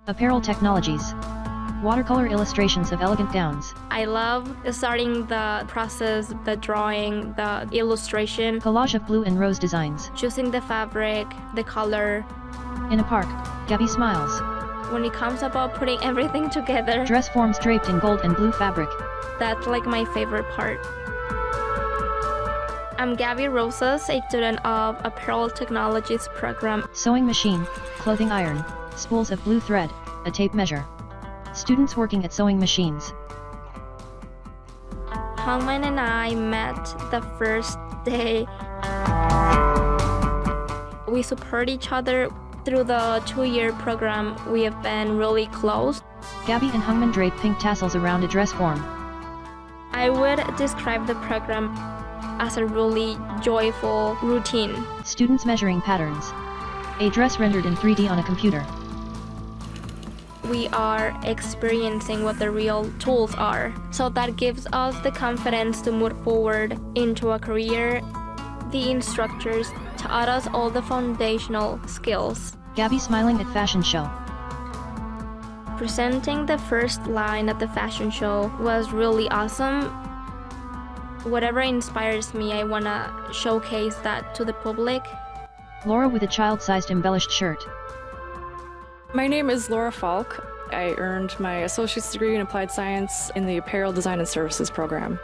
Apparel Technologies. Watercolor illustrations of elegant gowns. I love starting the process, the drawing, the illustration, Collage of blue and rose designs. choosing the fabric, the color. In a park, Gabby smiles. When it comes about putting everything together, Dress forms draped in gold and blue fabric. that's like my favorite part. I'm Gabby Rosas, a student of Apparel Technologies program. Sewing machine, clothing iron, spools of blue thread, a tape measure. Students working at sewing machines. Hongman and I met the first day. We support each other. Through the 2-year program, we have been really close. Gabby and Hungman drape pink tassels around a dress form. I would describe the program as a really joyful routine. Students measuring patterns. A dress rendered in 3D on a computer. We are experiencing what the real tools are. So that gives us the confidence to move forward into a career. The instructors taught us all the foundational skills. Gabby smiling at fashion show. Presenting the first line at the fashion show was really awesome. Whatever inspires me, I want to showcase that to the public. Laura with a child-sized embellished shirt. My name is Laura Falk. I earned my associate's degree in applied science in the Apparel Design and Services program.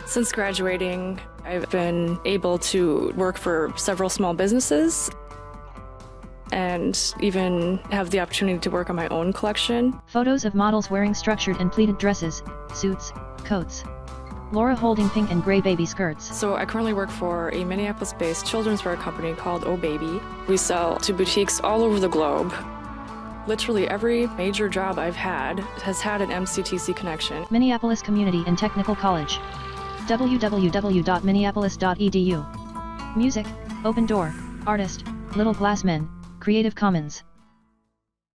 Since graduating, I've been able to work for several small businesses and even have the opportunity to work on my own collection. Photos of models wearing structured and pleated dresses, suits, coats. Laura holding pink and gray baby skirts. So I currently work for a Minneapolis-based children's wear company called Oh Baby. We sell to boutiques all over the globe. Literally every major job I've had has had an MCTC connection. Minneapolis Community and Technical College. www.minneapolis.edu. Music, Open Door, Artist, Little Glass Men, Creative Commons.